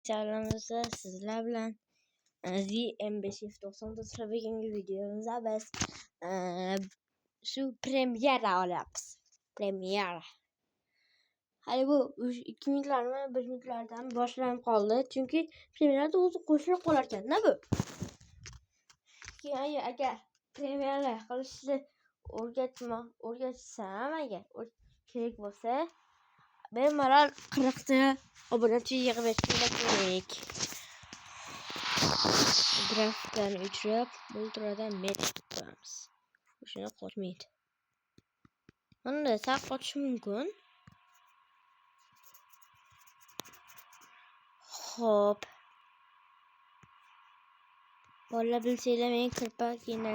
channel'imizda sizlar bilan M590 bugungi videomizda biz shu premyera olyapmiz. Premyera. Hali bu 2 minutlarmi 1 minutlardan boshlanib qoldi. Chunki premyerada o'zi qo'shilib qolar ekan-da bu. Keyin agar premyera qilishni o'rgatsam agar kerak bo'lsa bemalol 40 ta obunachi yig'ib kerak. Grafiklarni o'chirib, ultradan metr qilamiz. Shuni qo'shmaydi. Unda sal qochish mumkin. Xo'p. Bolalar bilsanglar men kirpagina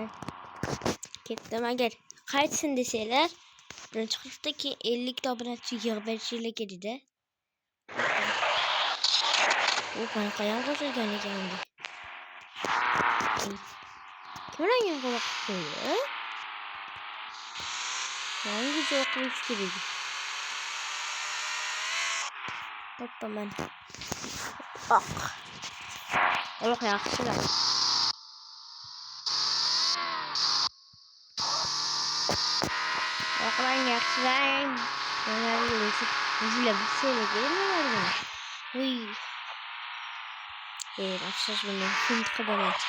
ketdim. Agar qaytsin desanglar, birinchi qilishda keyin 50 ta obunachi yig'ib berishinglar kerak-da. U qanaqayam qo'shilgan ekan endi. Ko'rangin qo'yib qo'ydi. Yangi joy qo'yish kerak. Toppaman. Oq. Alloh yaxshilar. Oqlang yaxshilar. Mana bilasiz. O'zinglar bilsanglar kerak. Voy. Afsus buni film qilib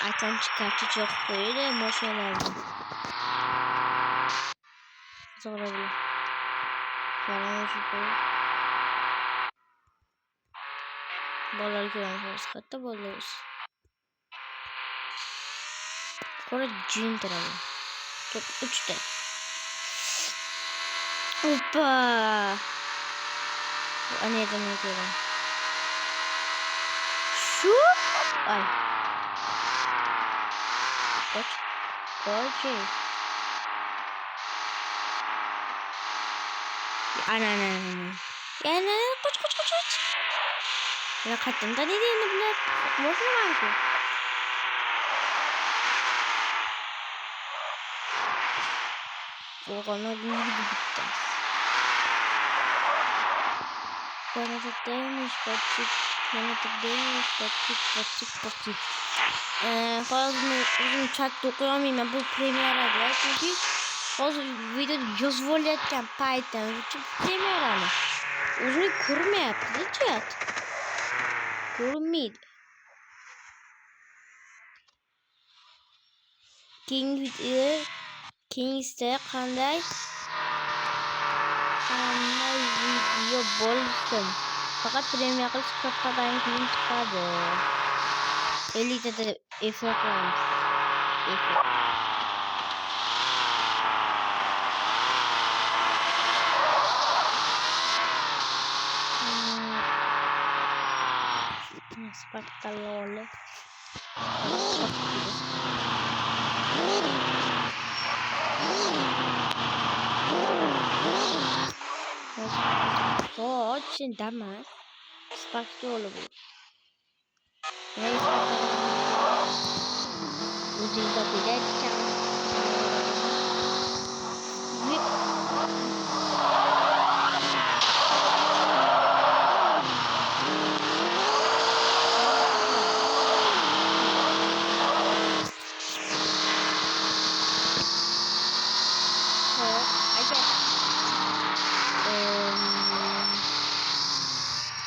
Atam chiqarchi jo'q qo'ydi mashinalarni. Zo'rabli. Bolalar ko'ramiz, katta bolalar. Qora jintiradi. Top 3 ta. Oppa. Ana yerdan ko'ram. Shu ay. Qo'y. Ana. Yana qoch. Ya qatımda ne diyeni bilir? Boşuna banki. Oğlana büyüdü bitti. Bana da demiş patik. Fazla uzun chat dokuyamayayım bu premierada. Çünkü fazla videoda yazı olayotgan paytdan uchun premierani o'zini ko'rmayapti chat. Ko'rmaydi. Keyingisida qanday video bo'lsin. Faqat premyer qilish 40 tadan keyin chiqadi. 50 ta effort qilamiz. Spattalole. Очень дама. Спатtalole bu. Ucunda bile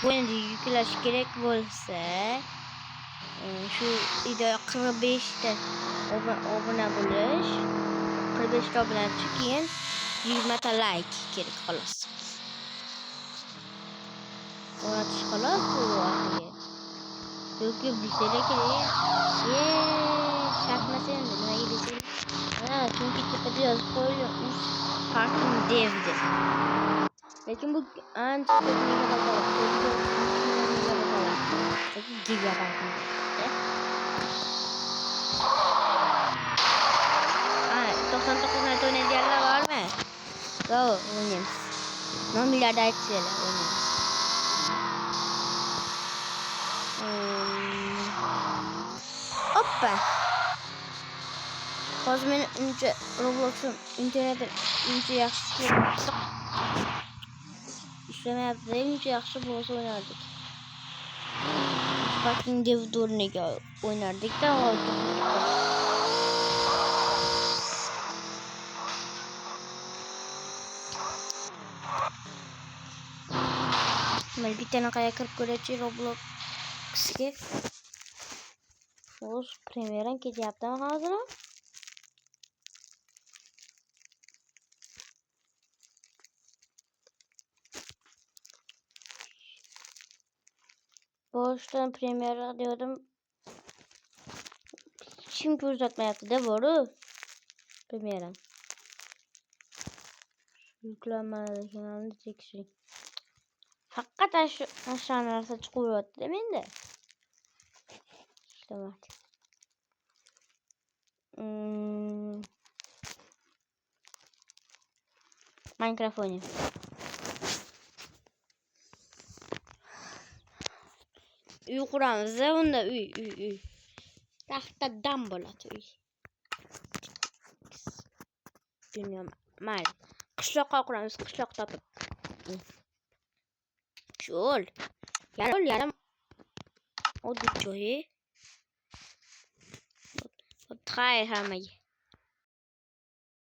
bu endi yuklash kerak bo'lsa şu video 45 ta obuna bo'lish 45 ta obunachi keyin 20 ta like kerak xolos. O'ratish xolos bu oxirgi. Yo'q bilsanglar kerak. Shaqmasa endi nimaga desang. Chunki tepada yozib qo'yilgan parking dev deb. Lekin bu ancha gigabayt. 99 net oynayacaklar var mı? Go oynayalım. 10 milyar da açıyorlar. Süper. Hozir men uncha Roblox'im internetim uncha yaxshi ishlamayapti. Uncha yaxshi bo'lsa o'ynardik. Fucking Devdorniga o'ynardik-da hozir. Mana bittani qayerga kirib ko'raychi Roblox'ga. O'z premyeram ketyaptimi hozir? Boshdan premyera dedim. Kim ko'rsatmayapti-da boru. Premyeram. Yuklanmadi kanalni tekshiring. Faqat shu narsa chiqyapti-da menda. Ishlamayapti. Minecraft o'ynayman. Uy quramiz, unda uy. Taxtadan bo'ladi uy. Dunyo mayli. Qishloqqa quramiz, qishloq topib. Cho'l. Yarim oddiy joyi. Xayr hammaga.